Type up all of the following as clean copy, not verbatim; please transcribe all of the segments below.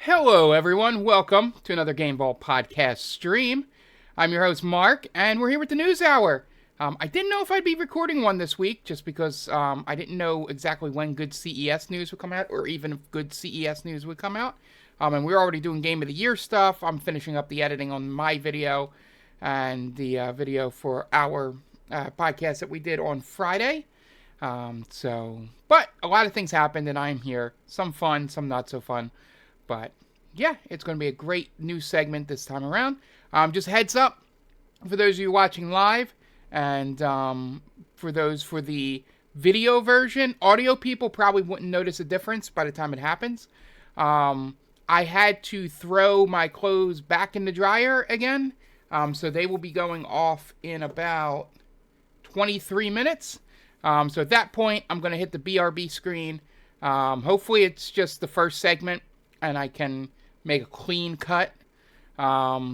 Hello, everyone. Welcome to another Game Vault podcast stream. I'm your host, Mark, and we're here with the News Hour. I didn't know if I'd be recording one this week just because I didn't know exactly when good CES news would come out or even if good CES news would come out. And we're already doing Game of the Year stuff. I'm finishing up the editing on my video and the video for our podcast that we did on Friday. But a lot of things happened and I'm here. Some fun, some not so fun. But yeah, it's going to be a great new segment this time around. Just a heads up for those of you watching live and for those for the video version. Audio people probably wouldn't notice a difference by the time it happens. I had to throw my clothes back in the dryer again. So they will be going off in about 23 minutes. So at that point, I'm going to hit the BRB screen. Hopefully it's just the first segment and I can make a clean cut. But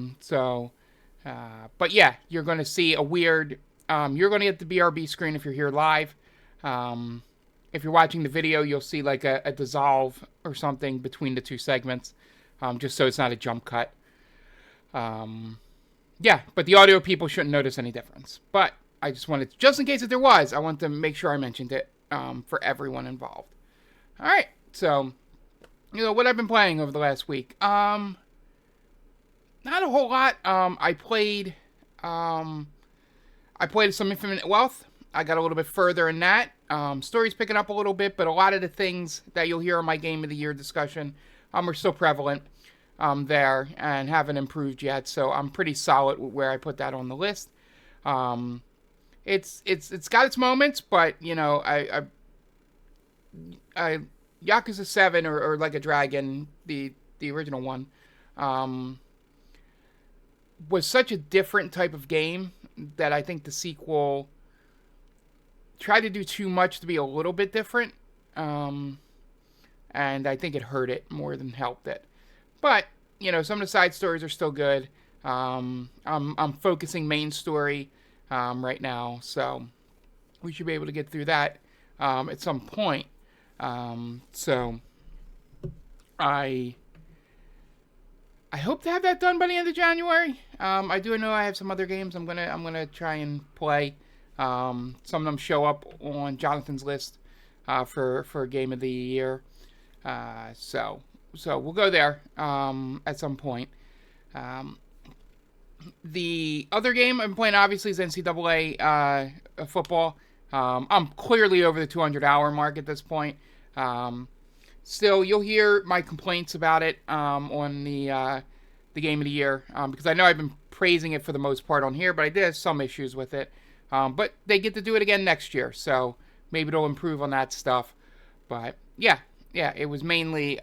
yeah, you're going to see a weird, you're going to get the BRB screen if you're here live. If you're watching the video, you'll see like a dissolve or something between the two segments, just so it's not a jump cut. Yeah, but the audio people shouldn't notice any difference. But I just wanted, just in case if there was, I wanted to make sure I mentioned it for everyone involved. All right, so what I've been playing over the last week. Not a whole lot. I played some Infinite Wealth. I got a little bit further in that. Story's picking up a little bit, but a lot of the things that you'll hear in my Game of the Year discussion are still prevalent there and haven't improved yet. So I'm pretty solid with where I put that on the list. It's got its moments, but I Yakuza 7 or Like a Dragon, the original one, was such a different type of game that I think the sequel tried to do too much to be a little bit different. And I think it hurt it more than helped it. But, some of the side stories are still good. I'm focusing main story right now, so we should be able to get through that at some point. So I hope to have that done by the end of January. I do know I have some other games I'm gonna try and play. Some of them show up on Jonathan's list for Game of the Year. So we'll go there at some point. The other game I'm playing obviously is NCAA football. I'm clearly over the 200-hour mark at this point. Still, you'll hear my complaints about it on the Game of the Year because I know I've been praising it for the most part on here, but I did have some issues with it. But they get to do it again next year, so maybe it'll improve on that stuff. But yeah, it was mainly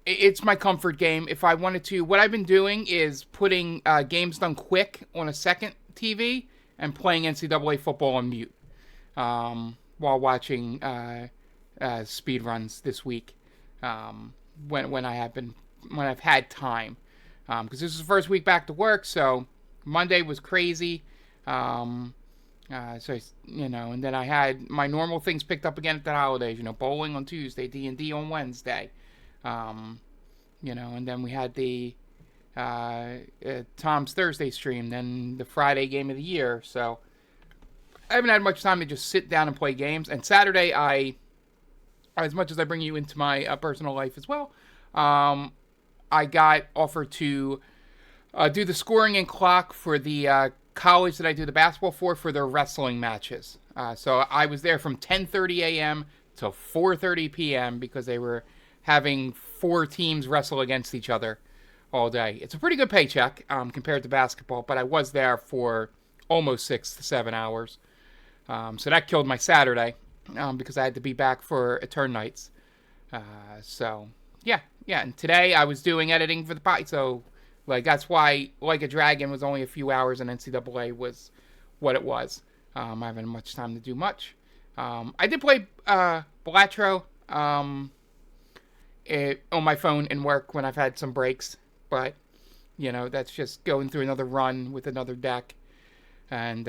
it's my comfort game. If I wanted to, what I've been doing is putting Games Done Quick on a second TV and playing NCAA football on mute while watching speed runs this week when I've had time because this is the first week back to work. So Monday was crazy. And then I had my normal things picked up again at the holidays. Bowling on Tuesday, D&D on Wednesday. And then we had the Tom's Thursday stream, then the Friday Game of the Year. So I haven't had much time to just sit down and play games. And Saturday, as much as I bring you into my personal life as well, I got offered to do the scoring and clock for the college that I do the basketball for their wrestling matches. So I was there from 10:30 a.m. to 4:30 p.m. because they were having 4 teams wrestle against each other all day. It's a pretty good paycheck compared to basketball, but I was there for almost 6 to 7 hours. So that killed my Saturday because I had to be back for Etern Nights. And today I was doing editing for the pod, so that's why Like a Dragon was only a few hours and NCAA was what it was. I haven't had much time to do much. I did play Balatro on my phone and work when I've had some breaks, but that's just going through another run with another deck. And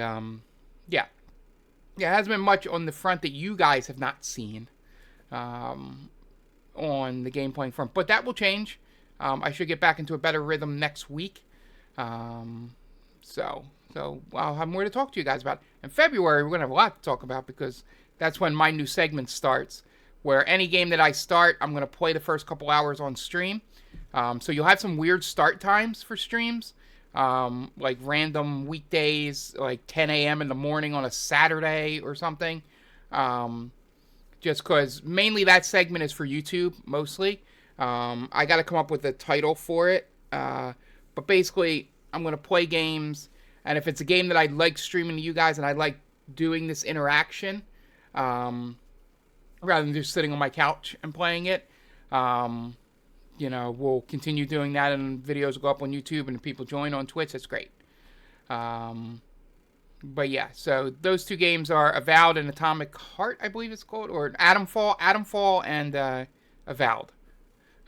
it hasn't been much on the front that you guys have not seen. on the game playing front. But that will change. I should get back into a better rhythm next week. So I'll have more to talk to you guys about. In February, we're going to have a lot to talk about because that's when my new segment starts, where any game that I start, I'm going to play the first couple hours on stream. So you'll have some weird start times for streams, like random weekdays, like 10 a.m. in the morning on a Saturday or something. Just because mainly that segment is for YouTube, mostly. I got to come up with a title for it. But basically, I'm going to play games, and if it's a game that I like streaming to you guys and I like doing this interaction, rather than just sitting on my couch and playing it, we'll continue doing that, and videos will go up on YouTube, and if people join on Twitch, that's great. But yeah, so those two games are Avowed and Atomic Heart, I believe it's called, or Atomfall and Avowed.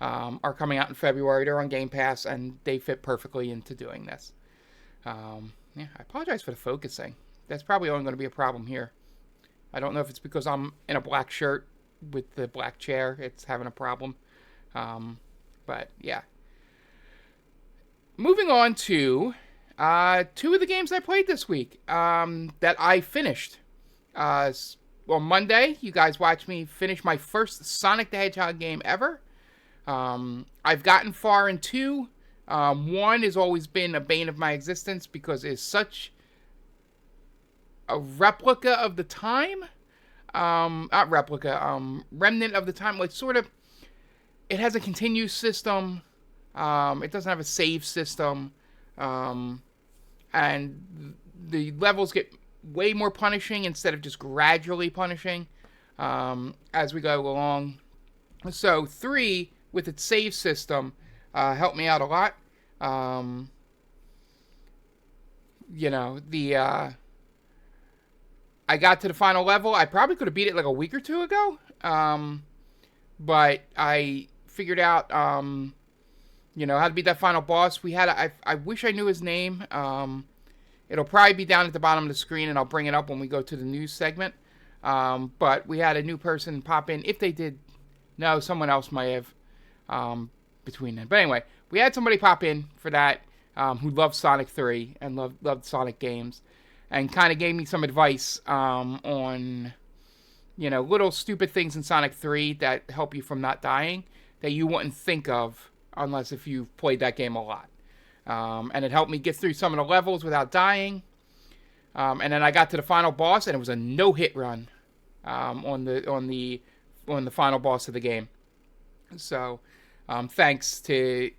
Are coming out in February. They're on Game Pass, and they fit perfectly into doing this. I apologize for the focusing. That's probably only going to be a problem here. I don't know if it's because I'm in a black shirt with the black chair. It's having a problem. But, yeah. Moving on to two of the games I played this week that I finished. On Monday, you guys watched me finish my first Sonic the Hedgehog game ever. I've gotten far in 2. 1 has always been a bane of my existence because it's such a replica of the time. Not replica, remnant of the time. Like, sort of, it has a continuous system. It doesn't have a save system. And the levels get way more punishing instead of just gradually punishing as we go along. So 3, with its save system, helped me out a lot. I got to the final level. I probably could have beat it like a week or 2 ago. But I figured out, how to beat that final boss. I wish I knew his name. It'll probably be down at the bottom of the screen, and I'll bring it up when we go to the news segment. But we had a new person pop in. If they did, no, someone else might have between them. But anyway, we had somebody pop in for that who loved Sonic 3 and loved Sonic games, and kind of gave me some advice on, little stupid things in Sonic 3 that help you from not dying that you wouldn't think of unless if you've played that game a lot. And it helped me get through some of the levels without dying. And then I got to the final boss, and it was a no-hit run on the final boss of the game. So, thanks to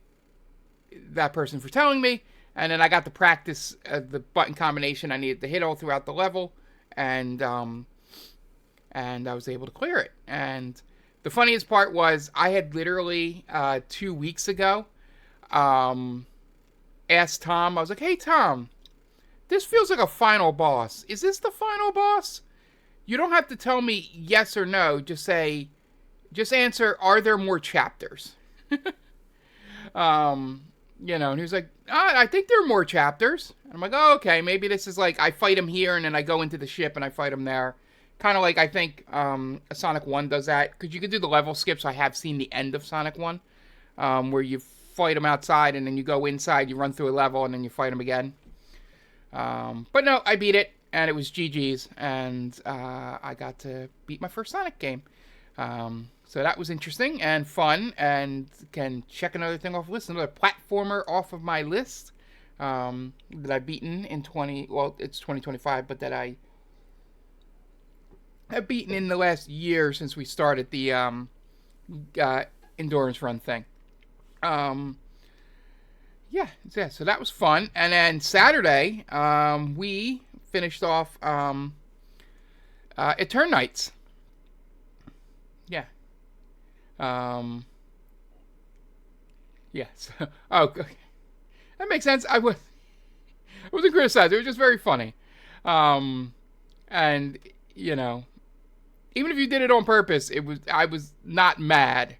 that person for telling me. And then I got to practice the button combination I needed to hit all throughout the level, and I was able to clear it. And the funniest part was I had literally 2 weeks ago asked Tom. I was like, "Hey Tom, this feels like a final boss. Is this the final boss? You don't have to tell me yes or no. Just answer, are there more chapters?" And he was like, I think there are more chapters. And I'm like, oh, okay, maybe this is like I fight him here and then I go into the ship and I fight him there. Kind of like I think Sonic 1 does that, because you can do the level skips. I have seen the end of Sonic 1, where you fight him outside and then you go inside, you run through a level, and then you fight him again. But no, I beat it, and it was GG's, and I got to beat my first Sonic game. So that was interesting and fun, and can check another thing off the list, another platformer off of my list that I've beaten in it's 2025, but that I have beaten in the last year since we started the endurance run thing. So that was fun. And then Saturday, we finished off Eternights. Yeah. So, okay. That makes sense. I wasn't criticized. It was just very funny. And, even if you did it on purpose, I was not mad.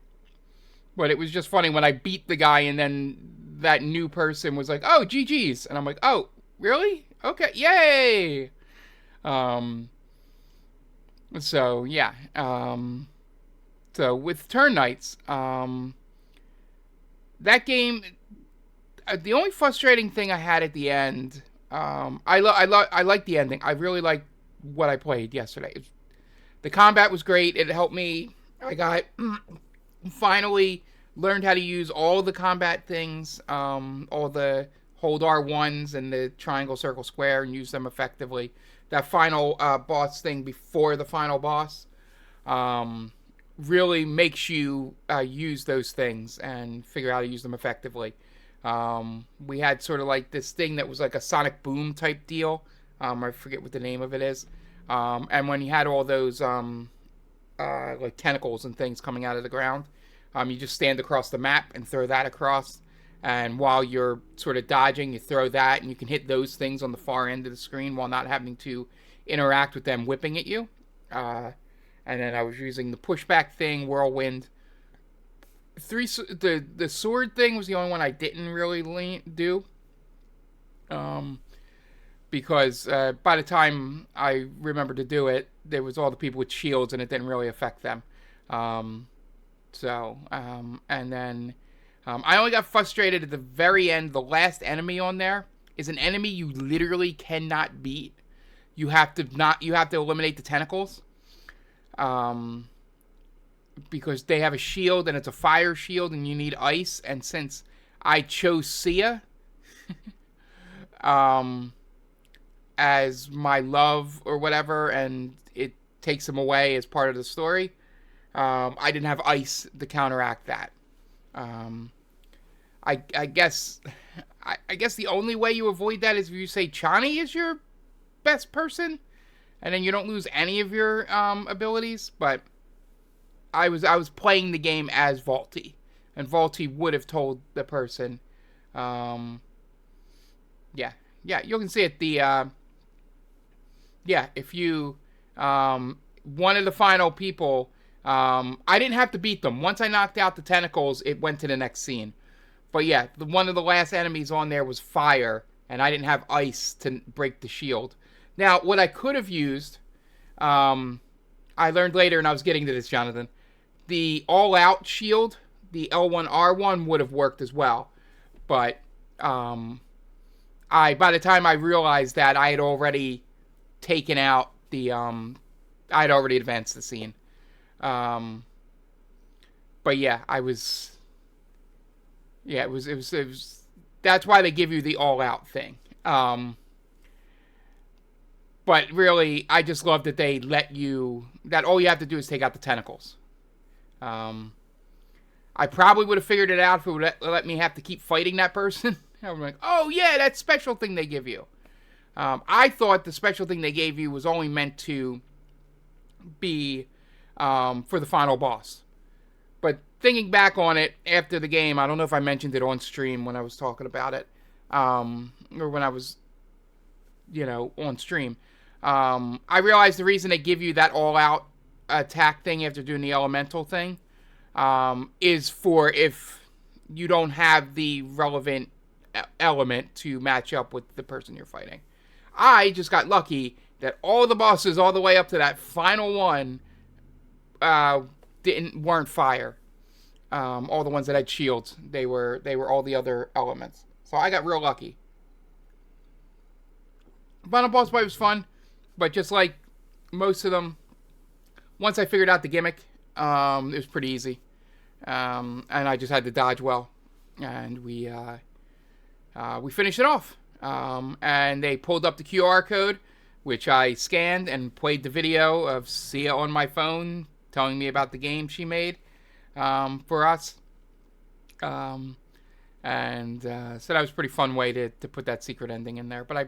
But it was just funny when I beat the guy and then that new person was like, "Oh, GG's." And I'm like, "Oh, really? Okay, yay!" So, yeah. So with Turn Knights, that game, the only frustrating thing I had at the end, I like the ending. I really like what I played yesterday. The combat was great. It helped me. I got finally learned how to use all the combat things, all the hold R1s and the triangle, circle, square, and use them effectively. That final boss thing before the final boss really makes you use those things and figure out how to use them effectively. We had sort of like this thing that was like a sonic boom type deal. I forget what the name of it is. And when you had all those like tentacles and things coming out of the ground, you just stand across the map and throw that across. And while you're sort of dodging, you throw that, and you can hit those things on the far end of the screen while not having to interact with them whipping at you. And then I was using the pushback thing, whirlwind. The sword thing was the only one I didn't really do. Because by the time I remembered to do it, there was all the people with shields, and it didn't really affect them. And then I only got frustrated at the very end. The last enemy on there is an enemy you literally cannot beat. You have to eliminate the tentacles. Because they have a shield, and it's a fire shield, and you need ice. And since I chose Sia as my love or whatever, and it takes him away as part of the story, I didn't have ice to counteract that. I guess the only way you avoid that is if you say Chani is your best person, and then you don't lose any of your abilities. But I was playing the game as Vaulty, and Vaulty would have told the person, you can see it. If you one of the final people, I didn't have to beat them. Once I knocked out the tentacles, it went to the next scene. But yeah, one of the last enemies on there was fire, and I didn't have ice to break the shield. Now, what I could have used, I learned later, and I was getting to this, Jonathan, the all-out shield, the L1R1 would have worked as well. But by the time I realized that, I had already taken out the, I had already advanced the scene. But yeah, it was, that's why they give you the all-out thing. But really, I just love that they let you, that all you have to do is take out the tentacles. I probably would have figured it out if it would let me have to keep fighting that person. I'm like, oh yeah, that special thing they give you. I thought the special thing they gave you was only meant to be for the final boss. But thinking back on it after the game, I don't know if I mentioned it on stream when I was talking about it, or when I was, on stream. I realized the reason they give you that all-out attack thing after doing the elemental thing is for if you don't have the relevant element to match up with the person you're fighting. I just got lucky that all the bosses all the way up to that final one weren't fire. All the ones that had shields, they were all the other elements. So I got real lucky. Final boss fight was fun, but just like most of them, once I figured out the gimmick, it was pretty easy. And I just had to dodge well, and we finished it off. And they pulled up the QR code, which I scanned and played the video of Sia on my phone telling me about the game she made for us. So that was a pretty fun way to put that secret ending in there. But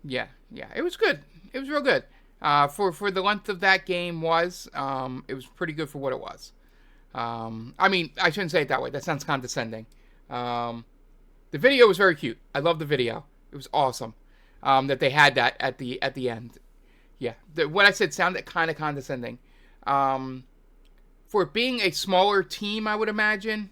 it was good. It was real good. For the length of that game it was pretty good for what it was. I mean, I shouldn't say it that way. That sounds condescending. The video was very cute. I love the video. It was awesome. That they had that at the end. Yeah. What I said sounded kind of condescending. For it being a smaller team, I would imagine,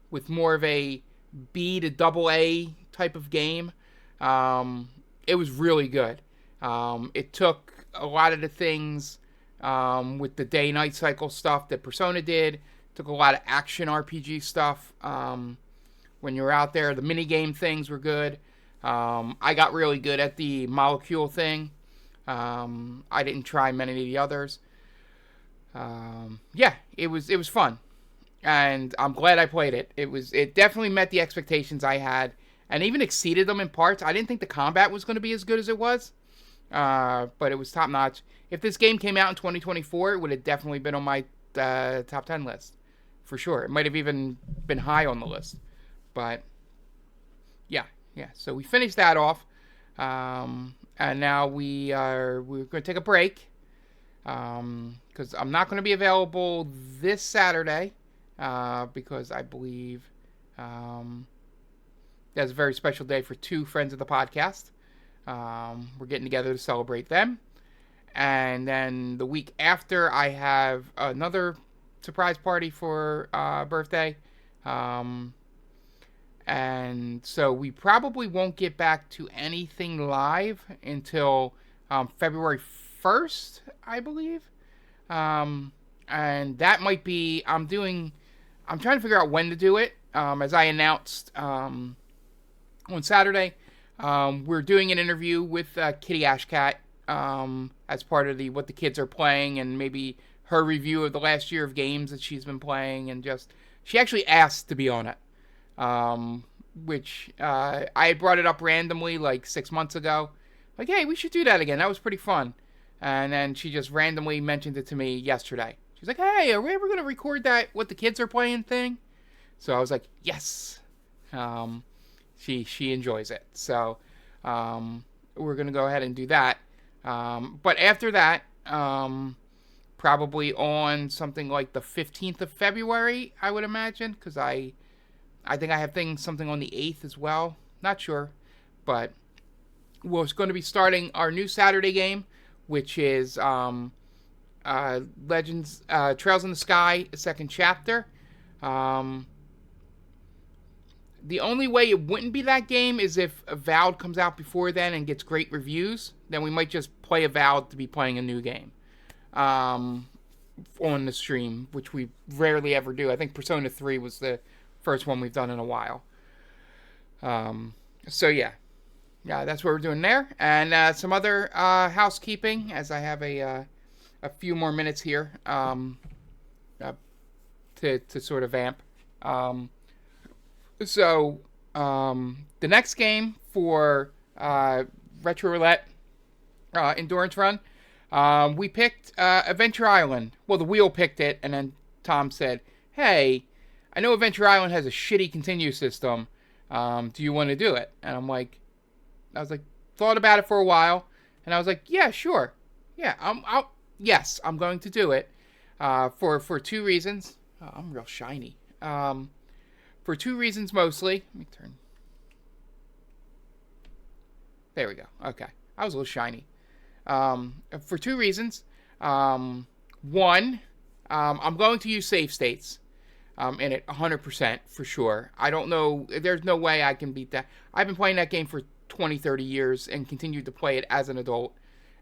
with more of a B to double A type of game, it was really good. It took a lot of the things with the day-night cycle stuff that Persona did. Took a lot of action RPG stuff. When you were out there, the minigame things were good. I got really good at the molecule thing. I didn't try many of the others. Yeah, it was fun, and I'm glad I played it. It definitely met the expectations I had, and even exceeded them in parts. I didn't think the combat was going to be as good as it was, but it was top notch. If this game came out in 2024, it would have definitely been on my top 10 list, for sure. It might have even been high on the list, but yeah. So we finished that off, and now we're going to take a break. Because I'm not going to be available this Saturday, because I believe that's a very special day for two friends of the podcast. We're getting together to celebrate them. And then the week after, I have another surprise party for birthday. And so we probably won't get back to anything live until February 1st, I believe. And that might be, I'm trying to figure out when to do it. As I announced on Saturday, we're doing an interview with Kitty Ashcat as part of what the kids are playing, and maybe her review of the last year of games that she's been playing, and she actually asked to be on it. Which I had brought it up randomly like 6 months ago. Like, hey, we should do that again. That was pretty fun. And then she just randomly mentioned it to me yesterday. She's like, hey, are we ever going to record that what the kids are playing thing? So I was like, yes. She enjoys it. So we're going to go ahead and do that. But after that, probably on something like the 15th of February, I would imagine. Because I think I have something on the 8th as well. Not sure. But we're going to be starting our new Saturday game, which is Legends Trails in the Sky, second chapter. The only way it wouldn't be that game is if Avowed comes out before then and gets great reviews. Then we might just play Avowed to be playing a new game on the stream, which we rarely ever do. I think Persona 3 was the first one we've done in a while. So yeah, that's what we're doing there. And some other housekeeping, as I have a few more minutes here to sort of vamp. So the next game for Retro Roulette Endurance Run, we picked Adventure Island. Well, the wheel picked it, and then Tom said, hey, I know Adventure Island has a shitty continue system. Do you want to do it? And I was like, thought about it for a while, and I was like, yeah, sure. Yeah, yes, I'm going to do it for two reasons. Oh, I'm real shiny. For two reasons mostly. Let me turn. There we go. Okay. I was a little shiny. For two reasons. One, I'm going to use save states in it 100% for sure. I don't know. There's no way I can beat that. I've been playing that game for 20, 30 years and continued to play it as an adult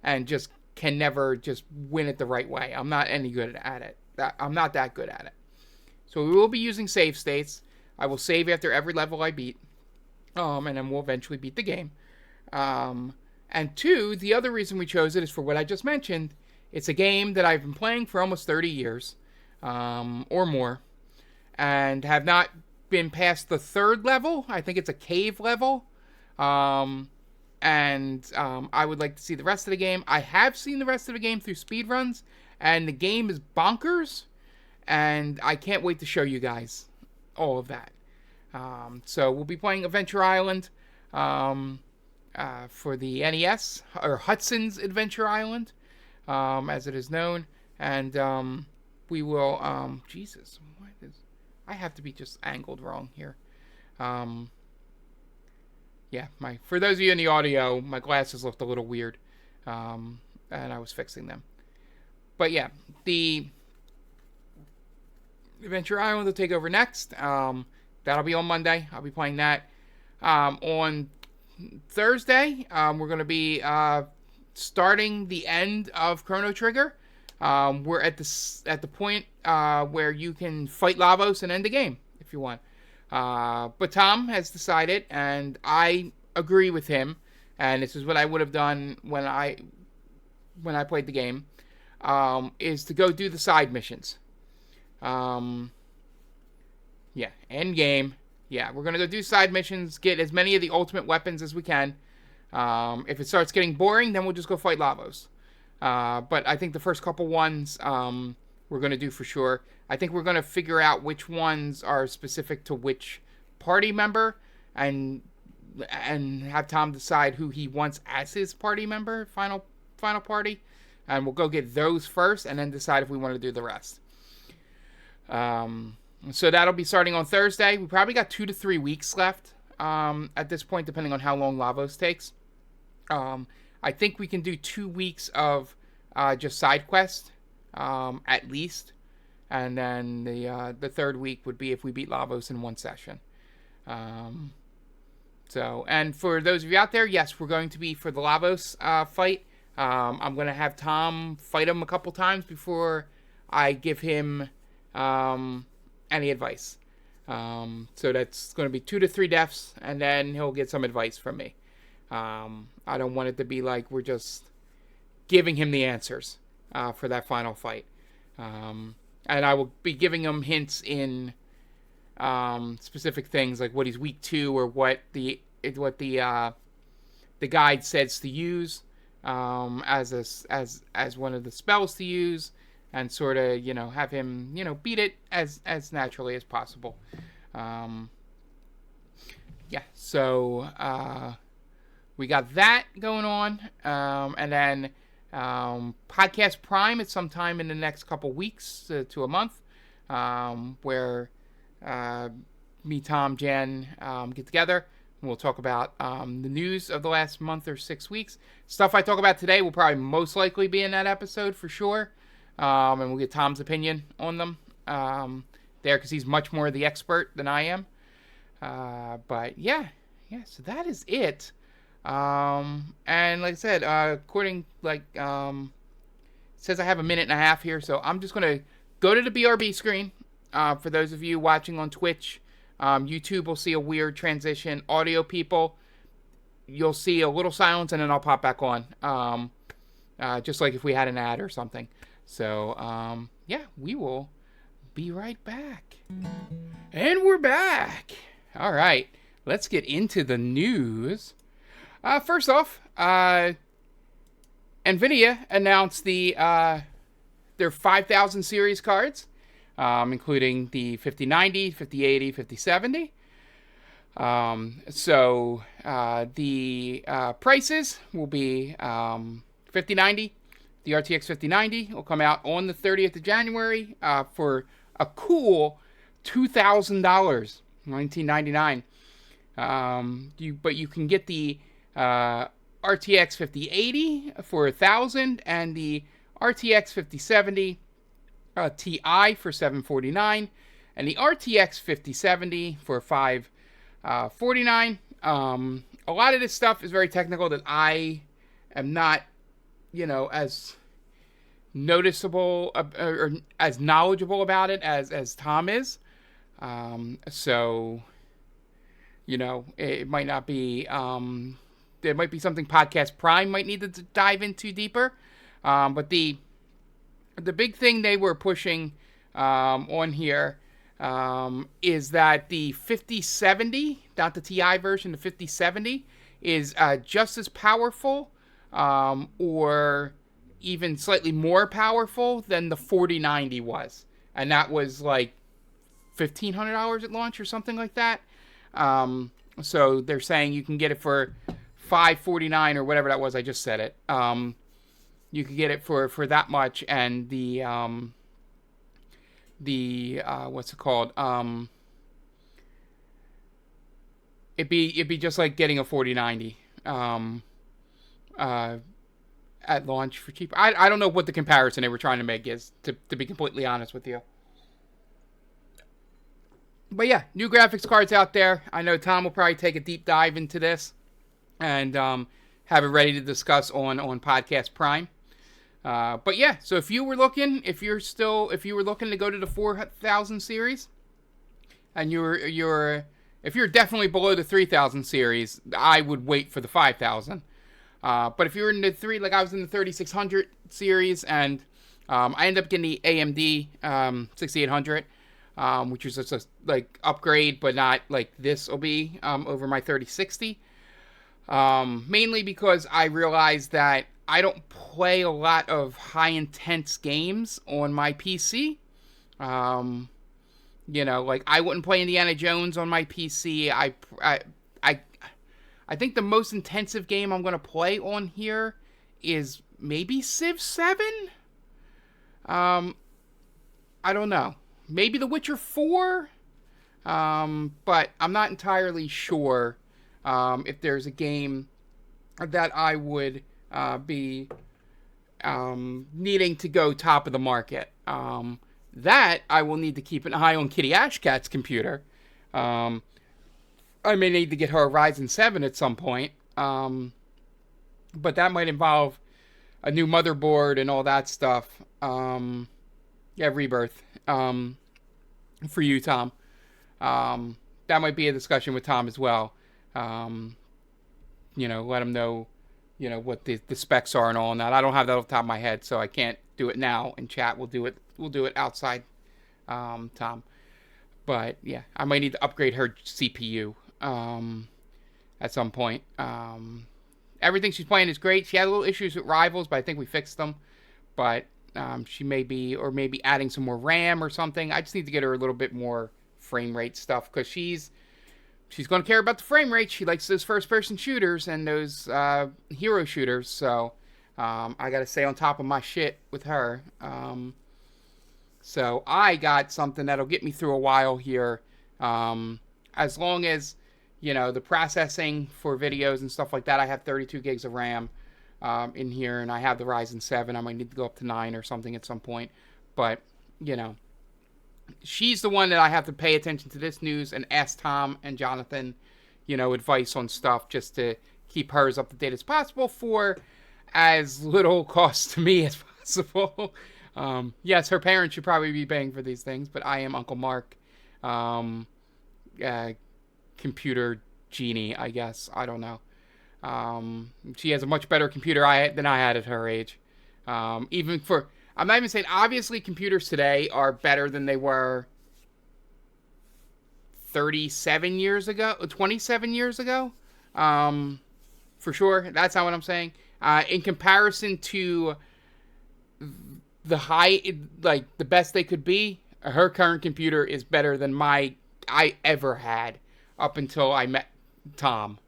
and just can never just win it the right way. I'm not any good at it. I'm not that good at it. So we will be using save states. I will save after every level I beat. And then we'll eventually beat the game. And two, the other reason we chose it is for what I just mentioned. It's a game that I've been playing for almost 30 years or more, and have not been past the third level. I think it's a cave level. I would like to see the rest of the game. I have seen the rest of the game through speedruns, and the game is bonkers, and I can't wait to show you guys all of that. So we'll be playing Adventure Island for the NES, or Hudson's Adventure Island, as it is known. And we will, Jesus, I have to be just angled wrong here. Yeah, for those of you in the audio, my glasses looked a little weird, and I was fixing them. But yeah, the Adventure Island will take over next. That'll be on Monday. I'll be playing that. On Thursday, we're going to be starting the end of Chrono Trigger. we're at the point where you can fight Lavos and end the game if you want. But Tom has decided, and I agree with him, and this is what I would have done when I played the game, is to go do the side missions. End game. Yeah, we're going to go do side missions, get as many of the ultimate weapons as we can. If it starts getting boring, then we'll just go fight Lavos. But I think the first couple ones we're going to do for sure. I think we're going to figure out which ones are specific to which party member and have Tom decide who he wants as his party member, final party. And we'll go get those first and then decide if we want to do the rest. So that'll be starting on Thursday. We probably got 2 to 3 weeks left at this point, depending on how long Lavos takes. I think we can do 2 weeks of just side quest, at least. And then the third week would be if we beat Lavos in one session. And for those of you out there, yes, we're going to be for the Lavos fight. I'm going to have Tom fight him a couple times before I give him any advice. So that's going to be 2 to 3 deaths, and then he'll get some advice from me. I don't want it to be like we're just giving him the answers for that final fight. And I will be giving him hints in specific things like what he's weak to or what the guide says to use as one of the spells to use, and sort of have him beat it as naturally as possible. So we got that going on, and then Podcast Prime is sometime in the next couple weeks to a month, where me, Tom, Jen get together. We'll talk about the news of the last month or 6 weeks. Stuff I talk about today will probably most likely be in that episode for sure. And we'll get Tom's opinion on them there, because he's much more the expert than I am. But yeah, so that is it. And like I said, according, it says I have a minute and a half here, so I'm just going to go to the BRB screen. For those of you watching on Twitch, YouTube will see a weird transition. Audio people, you'll see a little silence, and then I'll pop back on. Just like if we had an ad or something. So, we will be right back. And we're back. All right, let's get into the news. First off, NVIDIA announced their 5000 series cards, including the 5090, 5080, 5070. The prices will be 5090. The RTX 5090 will come out on the 30th of January for a cool $2,000, $1,999. But you can get the RTX 5080 for $1,000 and the RTX 5070 Ti for $749, and the RTX 5070 for $549. A lot of this stuff is very technical that I am not, as noticeable or as knowledgeable about it as Tom is. It might not be. There might be something Podcast Prime might need to dive into deeper. But the big thing they were pushing on here is that the 5070, not the Ti version, the 5070 is just as powerful or even slightly more powerful than the 4090 was. And that was like $1,500 at launch or something like that. So they're saying you can get it for $549 or whatever that was. I just said it. You could get it for that much, and the what's it called? It'd be just like getting a 4090 at launch for cheap. I don't know what the comparison they were trying to make is, to be completely honest with you. But yeah, new graphics cards out there. I know Tom will probably take a deep dive into this and have it ready to discuss on Podcast Prime. But yeah, so if you were looking to go to the 4000 series, and if you're definitely below the 3000 series, I would wait for the 5000. But if you're in the like I was in the 3600 series, and I ended up getting the AMD 6800, which is just a like upgrade, but not like this will be over my 3060. Mainly because I realized that I don't play a lot of high intense games on my PC. Like I wouldn't play Indiana Jones on my PC. I think the most intensive game I'm gonna play on here is maybe Civ 7. I don't know. Maybe The Witcher 4. But I'm not entirely sure if there's a game that I would be needing to go top of the market. That I will need to keep an eye on Kitty Ashcat's computer. I may need to get her a Ryzen 7 at some point. But that might involve a new motherboard and all that stuff. Rebirth. For you, Tom. That might be a discussion with Tom as well. Let him know, what the specs are and all that. I don't have that off the top of my head, so I can't do it now in chat. We'll do it outside, Tom. But yeah, I might need to upgrade her CPU at some point. Everything she's playing is great. She had a little issues with Rivals, but I think we fixed them. But she may be adding some more RAM or something. I just need to get her a little bit more frame rate stuff, because she's going to care about the frame rate. She likes those first-person shooters and those hero shooters. So I got to stay on top of my shit with her. So I got something that'll get me through a while here, as long as the processing for videos and stuff like that. I have 32 gigs of RAM in here, and I have the Ryzen 7. I might need to go up to 9 or something at some point. But she's the one that I have to pay attention to this news and ask Tom and Jonathan, advice on stuff, just to keep hers up to date as possible for as little cost to me as possible. Yes, her parents should probably be paying for these things, but I am Uncle Mark, computer genie, I guess. I don't know. She has a much better computer than I had at her age. I'm not even saying, obviously computers today are better than they were 27 years ago, 27 years ago. For sure. That's not what I'm saying. In comparison to the best they could be, her current computer is better than I ever had up until I met Tom.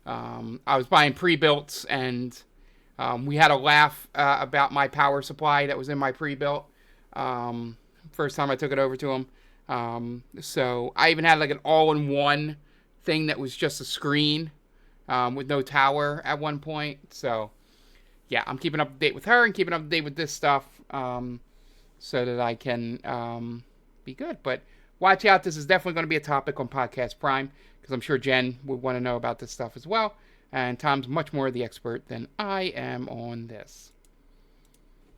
I was buying pre-builts, and we had a laugh about my power supply that was in my pre-built first time I took it over to him. So I even had like an all-in-one thing that was just a screen with no tower at one point. So yeah, I'm keeping up to date with her and keeping up to date with this stuff so that I can be good. But watch out. This is definitely going to be a topic on Podcast Prime, because I'm sure Jen would want to know about this stuff as well. And Tom's much more the expert than I am on this.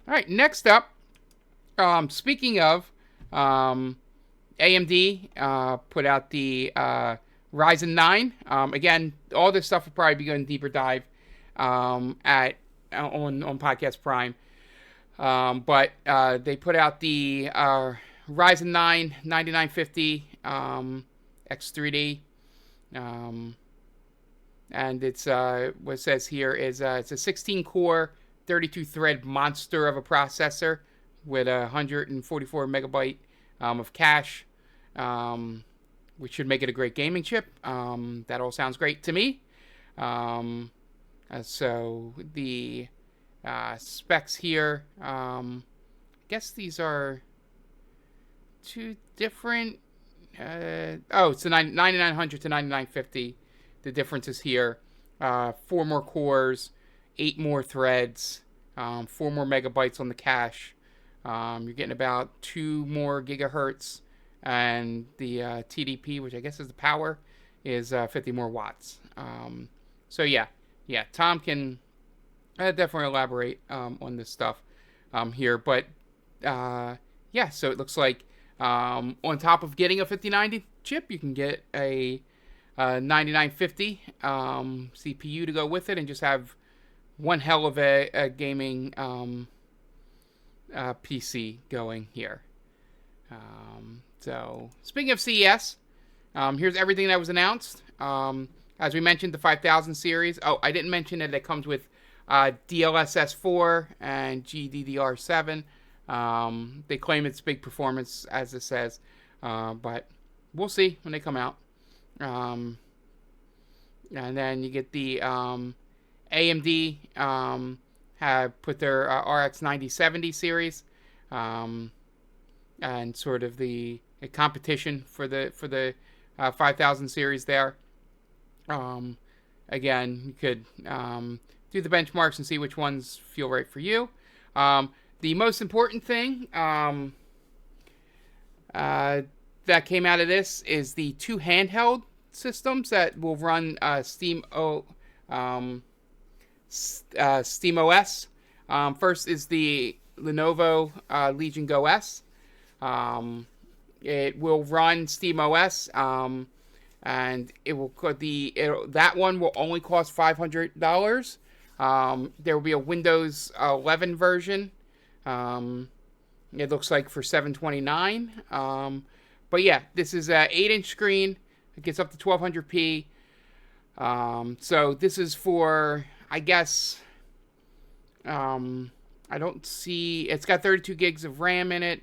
All right, next up, speaking of, AMD put out the Ryzen 9. Again, all this stuff will probably be going deeper dive on Podcast Prime. But they put out the Ryzen 9 9950 X3D. And it's what it says here is it's a 16-core, 32-thread monster of a processor with 144 megabyte of cache, which should make it a great gaming chip. That all sounds great to me. So the specs here, I guess these are two different. It's the 9900 to 9950. The difference is here. 4 more cores, 8 more threads, 4 more megabytes on the cache. You're getting about 2 more gigahertz, and the TDP, which I guess is the power, is 50 more watts. So yeah, Tom can definitely elaborate on this stuff. here. But yeah, so it looks like on top of getting a 5090 chip, you can get a 9950 CPU to go with it, and just have one hell of a gaming PC going here. So speaking of CES, here's everything that was announced. As we mentioned, the 5000 series. Oh, I didn't mention that it comes with DLSS 4 and GDDR7. They claim it's big performance, as it says, but we'll see when they come out. And then you get the AMD have put their RX 9070 series, and sort of the competition for the 5000 series there. Again, you could do the benchmarks and see which ones feel right for you. The most important thing that came out of this is the two handheld systems that will run SteamOS. First is the Lenovo Legion Go S. It will run SteamOS, and that one will only cost $500. There will be a Windows 11 version. It looks like for $729. But yeah, this is an 8-inch screen. It gets up to 1200p. So this is for, I guess, I don't see, it's got 32 gigs of RAM in it.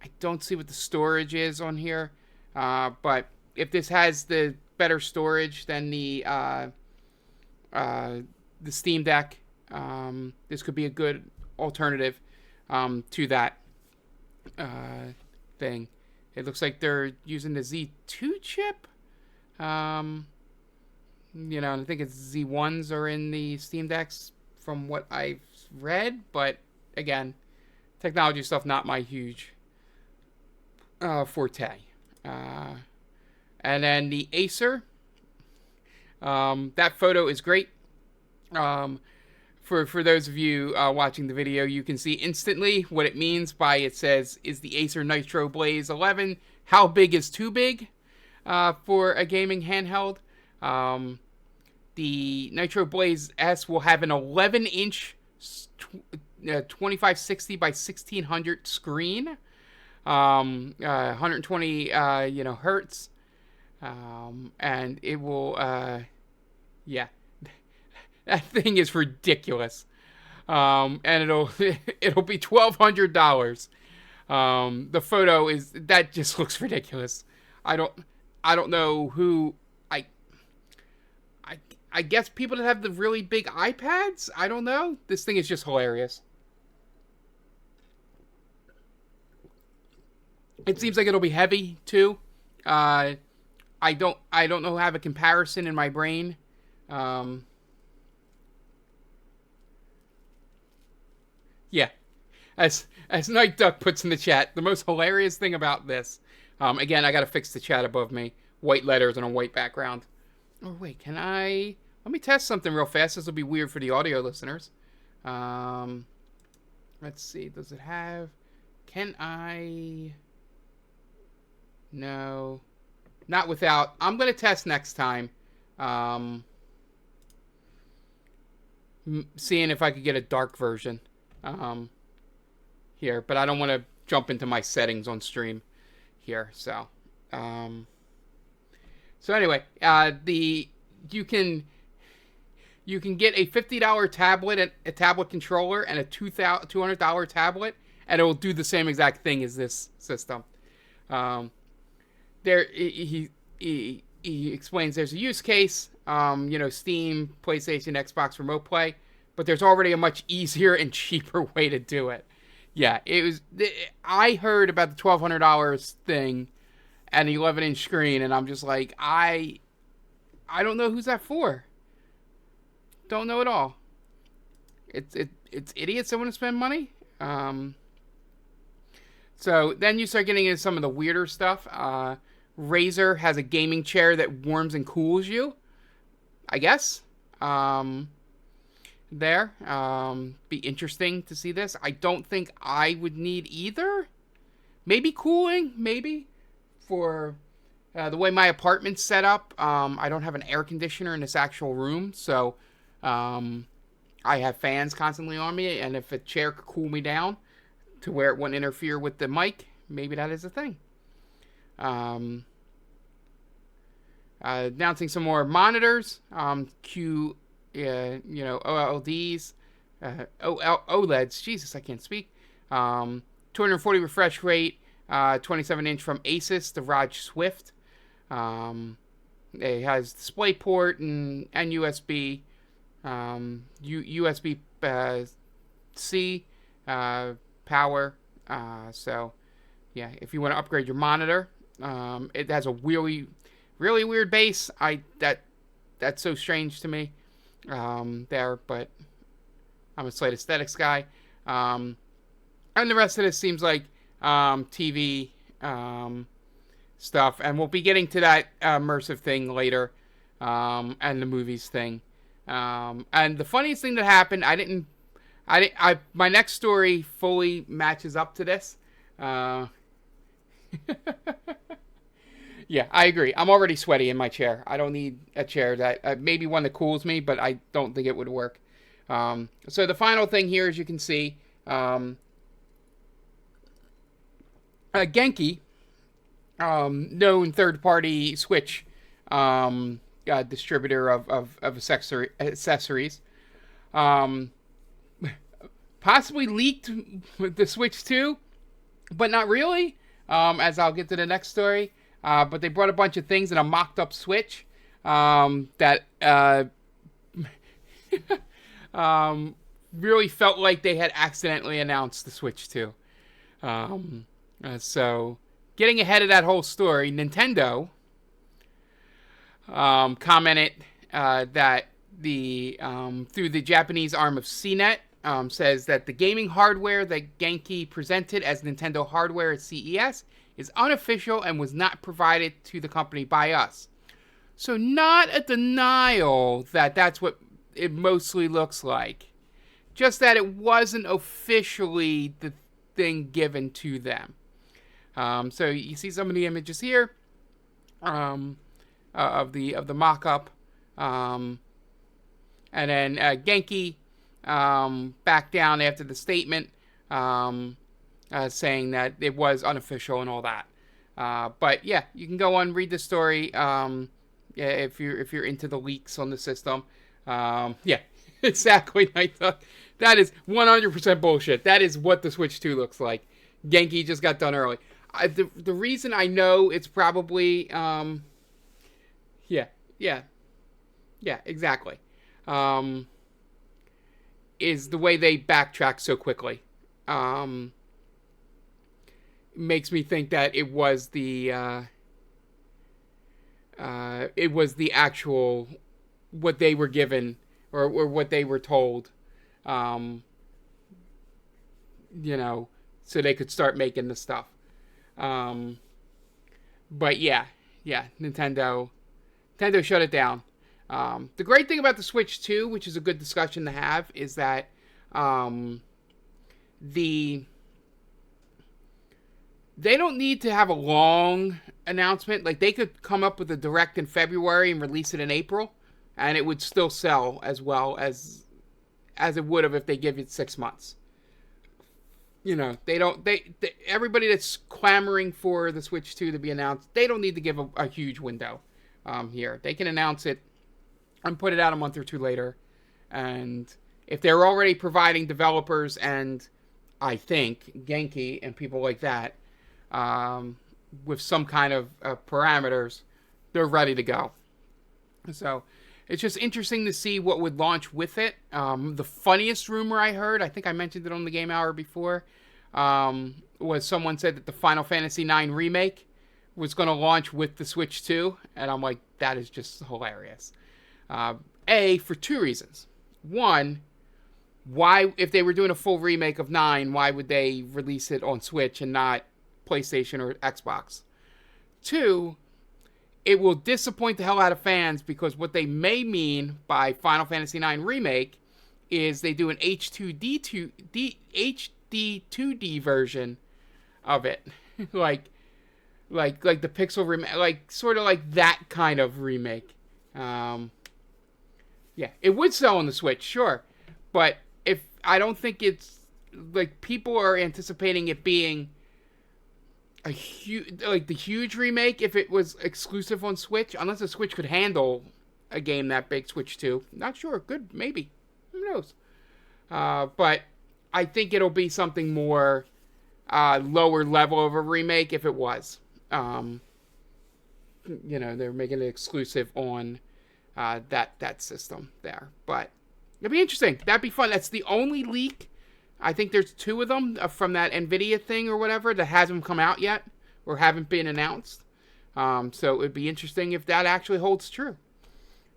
I don't see what the storage is on here. But if this has the better storage than the Steam Deck, this could be a good alternative to that thing. It looks like they're using the Z2 chip. I think it's Z1s are in the Steam Decks from what I've read. But again, technology stuff, not my huge forte. And then the Acer. That photo is great. For those of you watching the video, you can see instantly what it means by it says, is the Acer Nitro Blaze 11, how big is too big for a gaming handheld? The Nitro Blaze S will have an 11-inch 2560 by 1600 screen, 120 hertz, and it will that thing is ridiculous, and it'll be $1,200. The photo that just looks ridiculous. I don't know who. I guess people that have the really big iPads. I don't know. This thing is just hilarious. It seems like it'll be heavy too. I don't know. Have a comparison in my brain. Yeah, as Night Duck puts in the chat, the most hilarious thing about this. Again, I gotta fix the chat above me. White letters on a white background. Oh wait, can I? Let me test something real fast. This will be weird for the audio listeners. Let's see. Does it have? Can I? No, not without. I'm gonna test next time. Seeing if I could get a dark version. Here, but I don't want to jump into my settings on stream here. So anyway, you can get a $50 tablet, a tablet controller, and a $200 tablet, and it will do the same exact thing as this system. He explains there's a use case, Steam, PlayStation, Xbox Remote Play, but there's already a much easier and cheaper way to do it. Yeah, I heard about the $1,200 thing and the 11-inch screen, and I'm just like, I don't know who's that for. Don't know at all. It's idiots that want to spend money. So then you start getting into some of the weirder stuff. Razer has a gaming chair that warms and cools you, I guess. there. Be interesting to see this. I don't think I would need either. Maybe cooling, maybe, for the way my apartment's set up. I don't have an air conditioner in this actual room, so I have fans constantly on me, and if a chair could cool me down to where it wouldn't interfere with the mic, maybe that is a thing. Announcing some more monitors, OLEDs, OLEDs. Jesus, I can't speak. 240 refresh rate, 27-inch from Asus, the ROG Swift. It has DisplayPort and USB, USB C power. So, yeah, if you want to upgrade your monitor, it has a really weird base. That's so strange to me. There, but I'm a slight aesthetics guy. And the rest of this seems like TV stuff, and we'll be getting to that immersive thing later, and the movies thing. And the funniest thing that happened, my next story fully matches up to this. Yeah, I agree. I'm already sweaty in my chair. I don't need a chair that maybe one that cools me, but I don't think it would work. So the final thing here, as you can see, Genki, known third-party Switch distributor of accessories, possibly leaked the Switch 2, but not really, as I'll get to the next story. But they brought a bunch of things in a mocked-up Switch that really felt like they had accidentally announced the Switch 2. So, getting ahead of that whole story, Nintendo commented that through the Japanese arm of CNET, says that the gaming hardware that Genki presented as Nintendo hardware at CES is unofficial and was not provided to the company by us. So not a denial that that's what it mostly looks like. Just that it wasn't officially the thing given to them. So you see some of the images here of the mock-up. And then Genki backed down after the statement, saying that it was unofficial and all that. But yeah, you can go on read the story. If you're into the leaks on the system. Yeah, exactly. That is 100% bullshit. That is what the Switch 2 looks like. Genki just got done early. The reason I know it's probably yeah, exactly. Is the way they backtrack so quickly. Makes me think that it was the actual what they were given or what they were told, so they could start making the stuff. But yeah, Nintendo shut it down. The great thing about the Switch 2, which is a good discussion to have, is that they don't need to have a long announcement. Like, they could come up with a direct in February and release it in April, and it would still sell as well as it would have if they give it 6 months. Everybody that's clamoring for the Switch 2 to be announced, they don't need to give a huge window here. They can announce it and put it out a month or two later. And if they're already providing developers and, I think, Genki and people like that, with some kind of parameters, they're ready to go. So it's just interesting to see what would launch with it. The funniest rumor I heard, I think I mentioned it on the Game Hour before, was someone said that the Final Fantasy IX remake was going to launch with the Switch 2. And I'm like, that is just hilarious. For two reasons. One, why, if they were doing a full remake of 9, why would they release it on Switch and not PlayStation or Xbox? Two, it will disappoint the hell out of fans because what they may mean by Final Fantasy IX Remake is they do an HD2D version of it, like the Pixel remake, like sort of like that kind of remake. Yeah, it would sell on the Switch, sure, but I don't think it's like people are anticipating it being a huge remake if it was exclusive on Switch, unless the Switch could handle a game that big. Switch 2, not sure, good, maybe, who knows? But I think it'll be something more lower level of a remake if it was. They're making it exclusive on that system there. But it'd be interesting. That'd be fun. That's the only leak. I think there's 2 of them from that NVIDIA thing or whatever that hasn't come out yet or haven't been announced. So it'd be interesting if that actually holds true.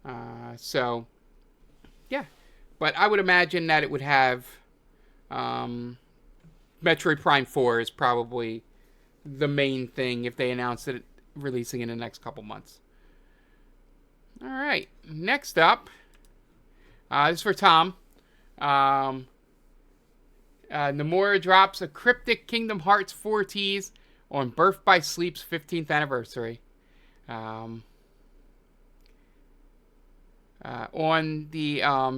Yeah. But I would imagine that it would have Metroid Prime 4 is probably the main thing if they announce it releasing in the next couple months. All right. Next up, this is for Tom. Nomura drops a cryptic Kingdom Hearts 4 tease on Birth by Sleep's 15th anniversary. He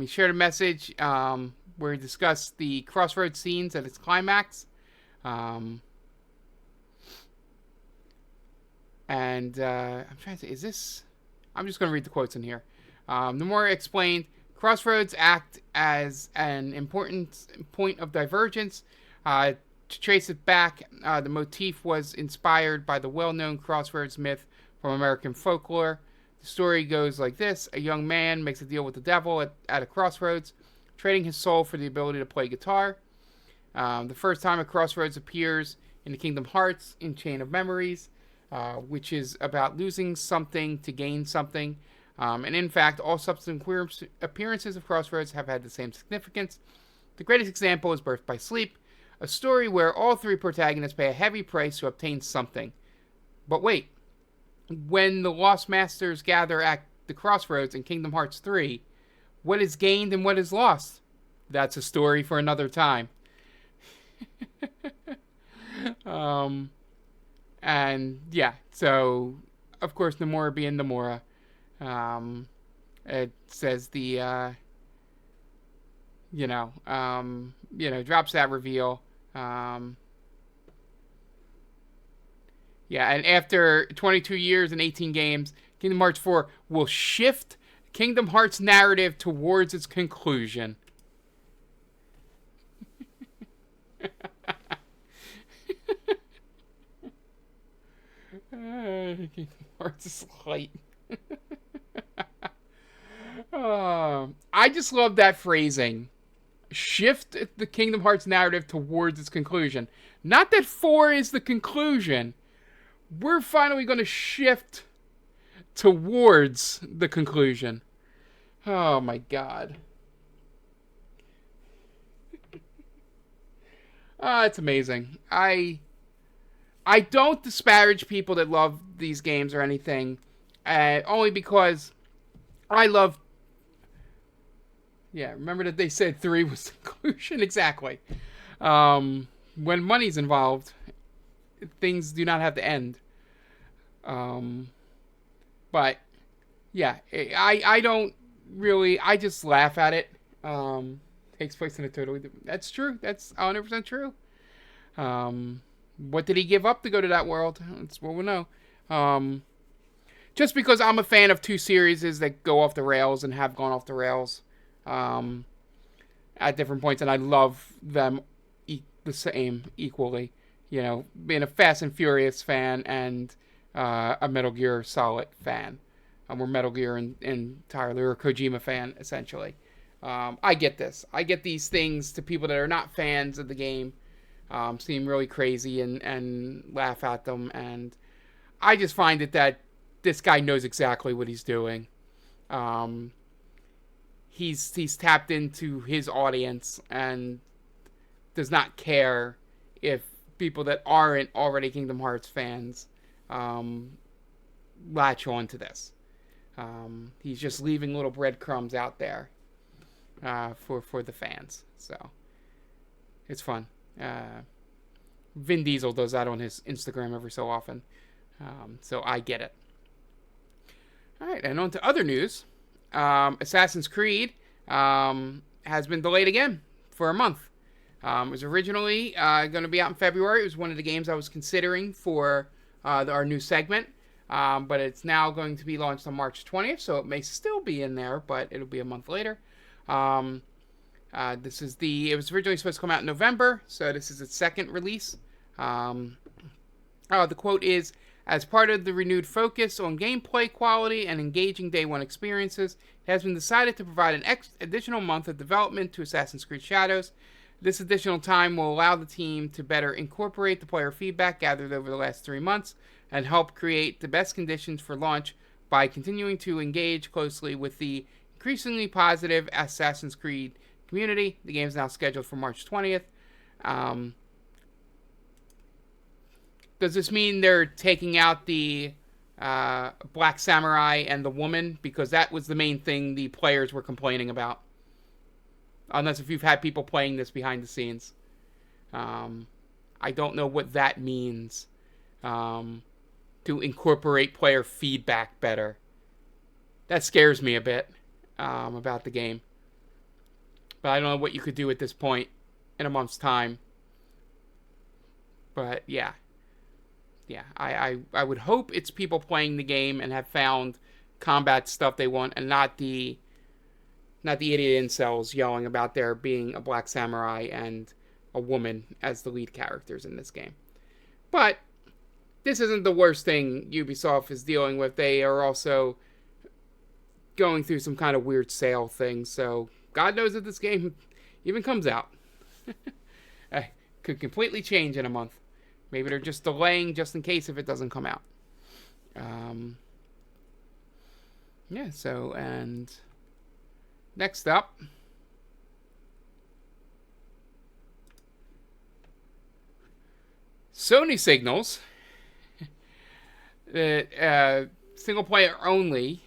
shared a message where he discussed the Crossroads scenes at its climax. I'm trying to say, is this... I'm just going to read the quotes in here. Nomura explained, Crossroads act as an important point of divergence. To trace it back, the motif was inspired by the well-known Crossroads myth from American folklore. The story goes like this. A young man makes a deal with the devil at a crossroads, trading his soul for the ability to play guitar. The first time a crossroads appears in the Kingdom Hearts in Chain of Memories, which is about losing something to gain something. And in fact, all subsequent appearances of Crossroads have had the same significance. The greatest example is Birth by Sleep, a story where all 3 protagonists pay a heavy price to obtain something. But wait, when the Lost Masters gather at the Crossroads in Kingdom Hearts 3, what is gained and what is lost? That's a story for another time. And yeah, so of course Nomura being Nomura, it says drops that reveal. Yeah, and after 22 years and 18 games, Kingdom Hearts 4 will shift Kingdom Hearts narrative towards its conclusion. Kingdom Hearts is light. I just love that phrasing. Shift the Kingdom Hearts narrative towards its conclusion. Not that 4 is the conclusion. We're finally going to shift towards the conclusion. Oh my god. It's amazing. I don't disparage people that love these games or anything. Only because I love... Yeah, remember that they said 3 was the conclusion? Exactly. When money's involved, things do not have to end. But, yeah, I don't really... I just laugh at it. Takes place in a totally different... That's true. That's 100% true. What did he give up to go to that world? That's what we'll know. Just because I'm a fan of 2 series that go off the rails and have gone off the rails at different points, and I love them the same equally. You know, being a Fast and Furious fan and a Metal Gear Solid fan. We're Metal Gear entirely, or a Kojima fan, essentially. I get this. I get these things to people that are not fans of the game. Seem really crazy and laugh at them, and I just find it that this guy knows exactly what he's doing. He's tapped into his audience and does not care if people that aren't already Kingdom Hearts fans latch on to this. He's just leaving little breadcrumbs out there. for the fans. So it's fun. Vin Diesel does that on his Instagram every so often. So I get it. All right, and on to other news. Assassin's Creed has been delayed again for a month. It was originally going to be out in February. It was one of the games I was considering for our new segment. But it's now going to be launched on March 20th, so it may still be in there, but it'll be a month later. It was originally supposed to come out in November, so this is its second release. The quote is, as part of the renewed focus on gameplay quality and engaging day one experiences, it has been decided to provide an additional month of development to Assassin's Creed Shadows. This additional time will allow the team to better incorporate the player feedback gathered over the last 3 months and help create the best conditions for launch by continuing to engage closely with the increasingly positive Assassin's Creed community. The game is now scheduled for March 20th. Does this mean they're taking out the Black Samurai and the woman? Because that was the main thing the players were complaining about. Unless if you've had people playing this behind the scenes. I don't know what that means. To incorporate player feedback better. That scares me a bit about the game. But I don't know what you could do at this point in a month's time. But yeah. Yeah, I would hope it's people playing the game and have found combat stuff they want and not the idiot incels yelling about there being a Black Samurai and a woman as the lead characters in this game. But this isn't the worst thing Ubisoft is dealing with. They are also going through some kind of weird sale thing, so God knows if this game even comes out. Could completely change in a month. Maybe they're just delaying just in case if it doesn't come out. And next up, Sony signals that single player only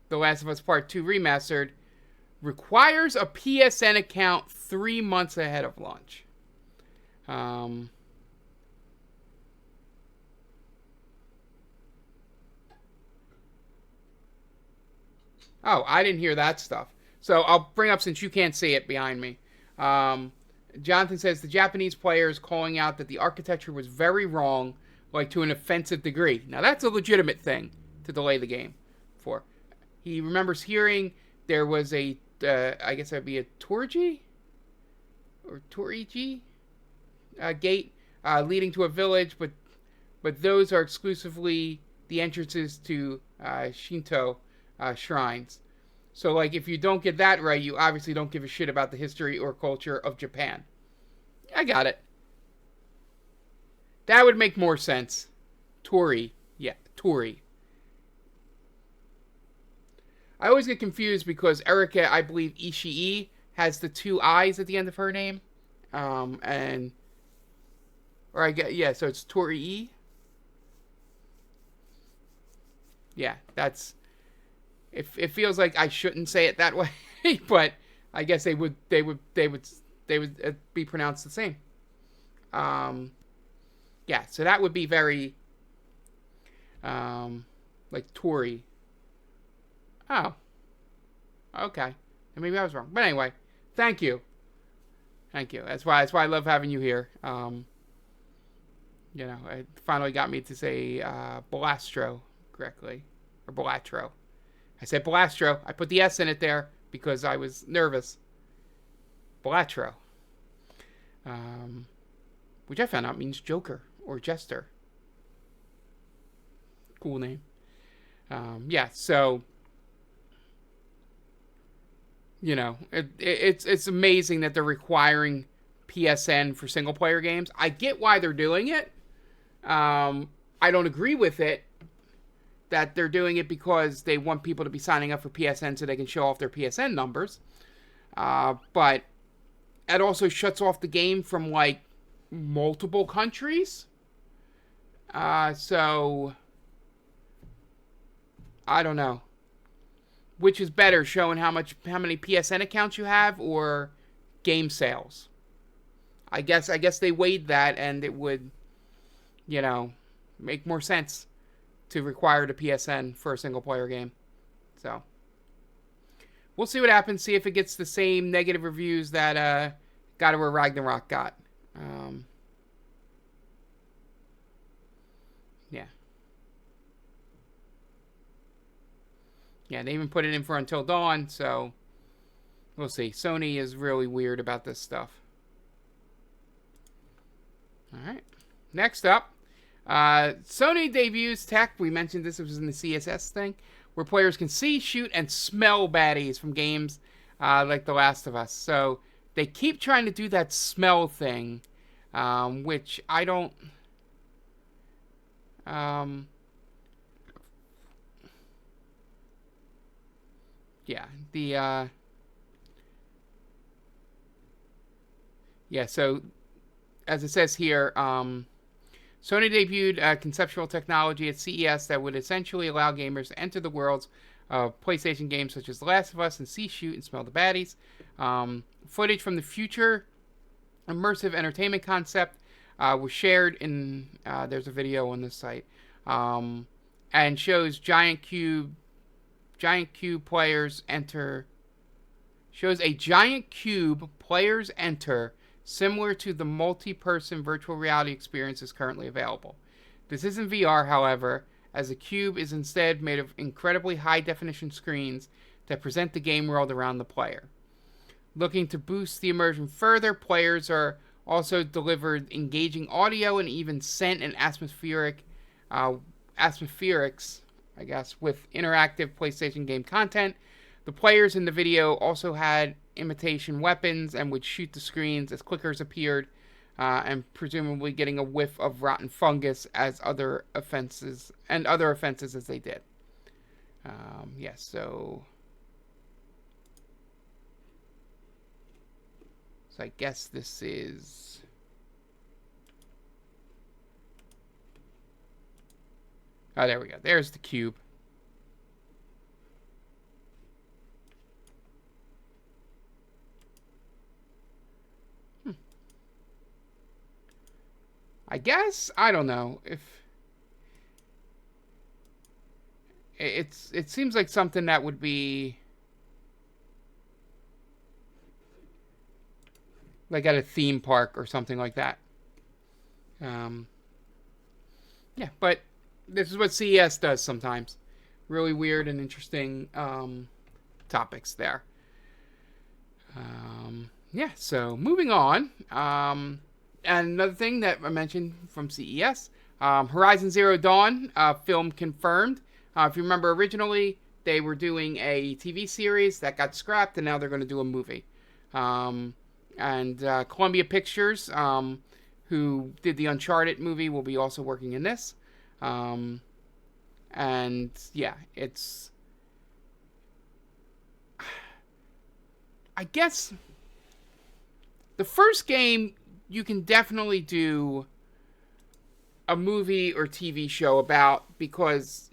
The Last of Us Part 2 Remastered requires a PSN account 3 months ahead of launch. Oh, I didn't hear that stuff. So I'll bring up, since you can't see it behind me. Jonathan says the Japanese player is calling out that the architecture was very wrong, like to an offensive degree. Now that's a legitimate thing to delay the game for. He remembers hearing there was a, I guess that'd be a Toriji? Or Toriji? Gate leading to a village, but those are exclusively the entrances to Shinto shrines. So, like, if you don't get that right, you obviously don't give a shit about the history or culture of Japan. I got it. That would make more sense. Tori. Yeah, Tori. I always get confused because Erika, I believe Ishii, has the 2 I's at the end of her name. So it's Tori. Yeah, that's... It feels like I shouldn't say it that way, but I guess they would be pronounced the same. Yeah, so that would be very like Tori. Oh. Okay. Maybe I was wrong. But anyway, thank you. Thank you. That's why I love having you here. It finally got me to say Balastro correctly. Or Balatro. I said Balastro. I put the S in it there because I was nervous. Balatro. Which I found out means Joker or Jester. Cool name. So... it's amazing that they're requiring PSN for single player games. I get why they're doing it. I don't agree with it that they're doing it because they want people to be signing up for PSN so they can show off their PSN numbers. But it also shuts off the game from like multiple countries. So I don't know. which is better, showing how many PSN accounts you have or game sales. I guess they weighed that, and it would, make more sense to require the PSN for a single player game. So we'll see what happens. See if it gets the same negative reviews that God of War Ragnarok got. Yeah. Yeah, they even put it in for Until Dawn, so we'll see. Sony is really weird about this stuff. All right. Next up, Sony debuts tech. We mentioned this was in the CSS thing, where players can see, shoot, and smell baddies from games like The Last of Us. So they keep trying to do that smell thing, which I don't... so as it says here, Sony debuted conceptual technology at CES that would essentially allow gamers to enter the worlds of PlayStation games such as The Last of Us and see, shoot, and smell the baddies. Footage from the future immersive entertainment concept was shared in, there's a video on this site, and shows giant cube players enter, similar to the multi-person virtual reality experiences currently available. This isn't VR, however, as the cube is instead made of incredibly high-definition screens that present the game world around the player. Looking to boost the immersion further, players are also delivered engaging audio and even scent and atmospherics, I guess, with interactive PlayStation game content. The players in the video also had imitation weapons and would shoot the screens as clickers appeared, and presumably getting a whiff of rotten fungus as other offenses as they did. So I guess this is... Oh, there we go. There's the cube. I guess, I don't know if it seems like something that would be like at a theme park or something like that. Yeah, but this is what CES does sometimes. Really weird and interesting topics there. So moving on. And another thing that I mentioned from CES, Horizon Zero Dawn film confirmed. If you remember, originally they were doing a TV series that got scrapped, and now they're going to do a movie. And Columbia Pictures, who did the Uncharted movie, will be also working in this. And yeah, it's... I guess the first game you can definitely do a movie or TV show about, because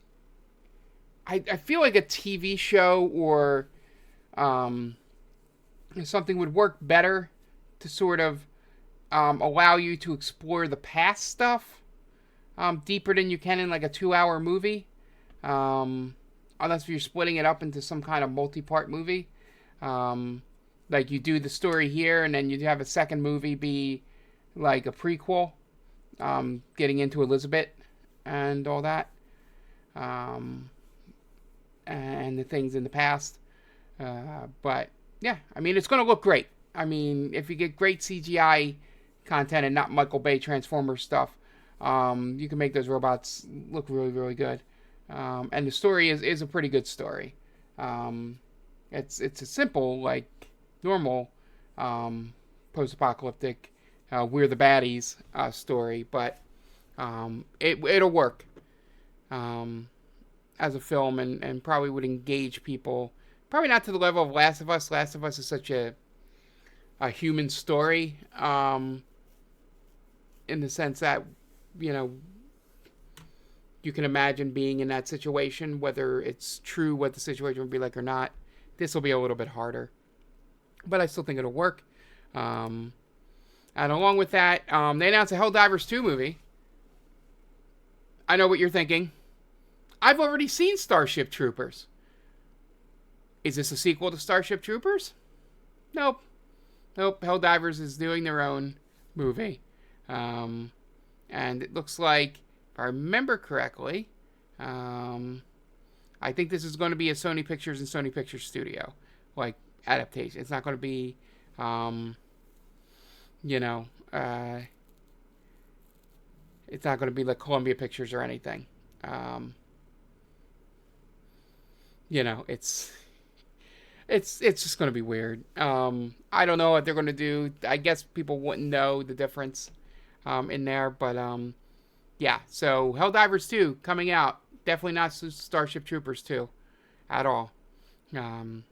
I feel like a TV show or something would work better to sort of allow you to explore the past stuff deeper than you can in like a 2-hour movie, unless you're splitting it up into some kind of multi-part movie. Like you do the story here, and then you have a second movie be like a prequel, getting into Elizabeth and all that, and the things in the past. But yeah, I mean, it's going to look great. I mean, if you get great CGI content and not Michael Bay Transformers stuff, you can make those robots look really, really good. And the story is a pretty good story. It's a simple, like, normal post-apocalyptic we're the baddies story, but it'll work as a film, and probably would engage people. Probably not to the level of Last of Us. Last of Us is such a human story, in the sense that, you can imagine being in that situation, whether it's true what the situation would be like or not. This will be a little bit harder, but I still think it'll work. And along with that, they announced a Helldivers 2 movie. I know what you're thinking. I've already seen Starship Troopers. Is this a sequel to Starship Troopers? Nope. Helldivers is doing their own movie. And it looks like, if I remember correctly, I think this is going to be a Sony Pictures and Sony Pictures Studio, like, adaptation. It's not going to be, it's not going to be like Columbia Pictures or anything. It's just going to be weird. I don't know what they're going to do. I guess people wouldn't know the difference in there, but yeah. So Helldivers 2 coming out. Definitely not Starship Troopers 2 at all. And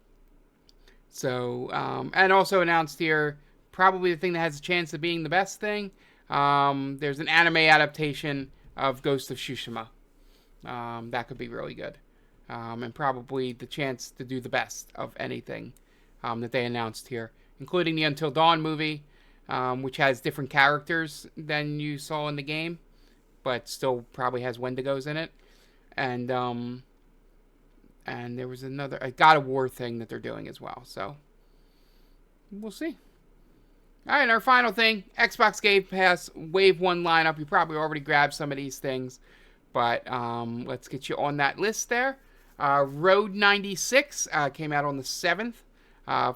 also announced here, probably the thing that has a chance of being the best thing. There's an anime adaptation of Ghost of Tsushima. That could be really good. And probably the chance to do the best of anything that they announced here, including the Until Dawn movie, which has different characters than you saw in the game, but still probably has Wendigos in it. And there was a God of War thing that they're doing as well. So we'll see. All right, and our final thing, Xbox Game Pass Wave 1 lineup. You probably already grabbed some of these things, but let's get you on that list there. Road 96 came out on the 7th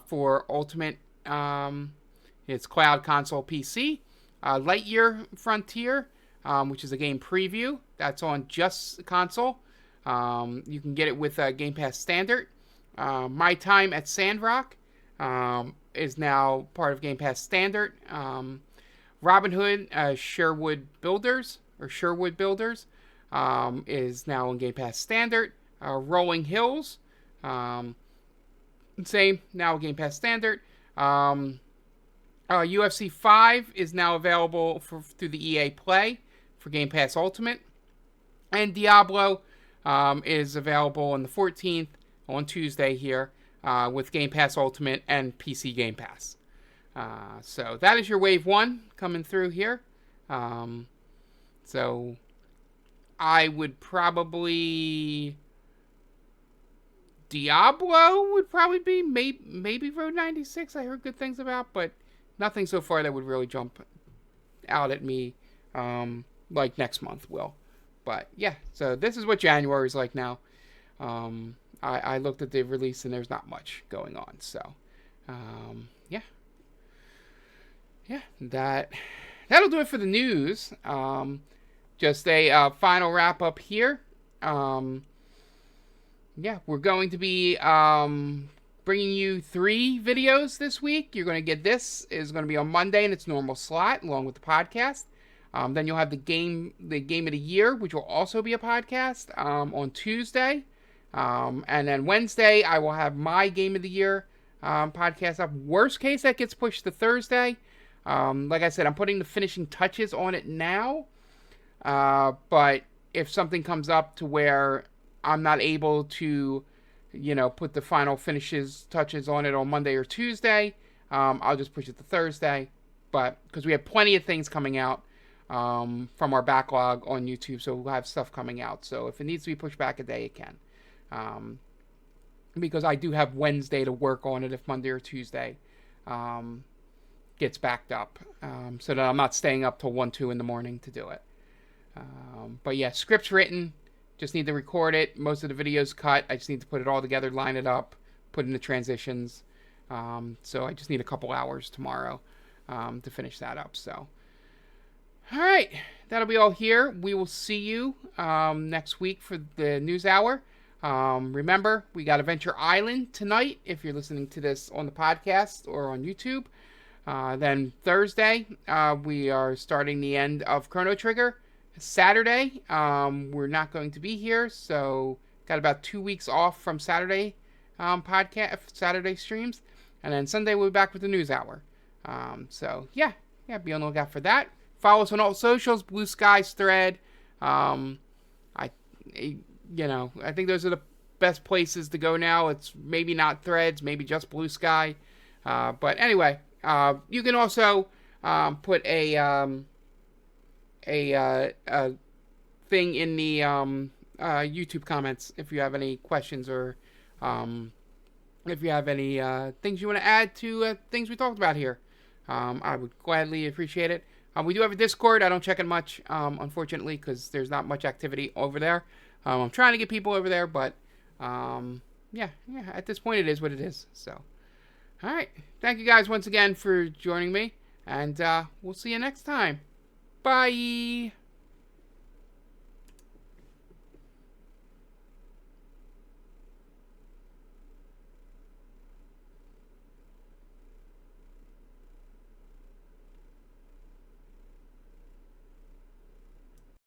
for Ultimate, it's Cloud Console PC. Lightyear Frontier, which is a game preview. That's on just console. You can get it with Game Pass Standard. My Time at Sandrock is now part of Game Pass Standard. Robin Hood Sherwood Builders is now on Game Pass Standard. Rolling Hills, same, now Game Pass Standard. UFC 5 is now available through the EA Play for Game Pass Ultimate. And Diablo is available on the 14th, on Tuesday here, with Game Pass Ultimate and PC Game Pass. So that is your Wave 1 coming through here. So I would probably... Diablo would probably be maybe Road 96 I heard good things about, but nothing so far that would really jump out at me like next month will. But yeah, so this is what January is like now. I looked at the release and there's not much going on. So yeah, that'll do it for the news. Just a final wrap up here. Yeah, we're going to be bringing you 3 videos this week. You're going to get this. It's going to be on Monday in its normal slot, along with the podcast. Then you'll have the game of the year, which will also be a podcast on Tuesday. And then Wednesday, I will have my game of the year podcast up. Worst case, that gets pushed to Thursday. Like I said, I'm putting the finishing touches on it now. But if something comes up to where I'm not able to, put the final touches on it on Monday or Tuesday, I'll just push it to Thursday. But because we have plenty of things coming out from our backlog on YouTube, so we'll have stuff coming out. So if it needs to be pushed back a day, it can. Because I do have Wednesday to work on it if Monday or Tuesday gets backed up. So that I'm not staying up till 1, 2 in the morning to do it. But yeah, script's written. Just need to record it. Most of the video's cut. I just need to put it all together, line it up, put in the transitions. So I just need a couple hours tomorrow to finish that up. So, all right. That'll be all here. We will see you next week for the news hour. Remember, we got Adventure Island tonight if you're listening to this on the podcast or on YouTube. Then Thursday, we are starting the end of Chrono Trigger. Saturday, we're not going to be here, so got about 2 weeks off from Saturday Saturday streams, and then Sunday we'll be back with the news hour. So yeah, be on the lookout for that. Follow us on all socials, Blue Skies Thread. I I think those are the best places to go now. It's maybe not Threads, maybe just Blue Sky. But anyway, you can also put a thing in the YouTube comments if you have any questions or if you have any things you want to add to things we talked about here. I would gladly appreciate it. We do have a Discord. I don't check it much, unfortunately, because there's not much activity over there. I'm trying to get people over there, but yeah, at this point it is what it is. So, all right. Thank you guys once again for joining me, and we'll see you next time. Bye.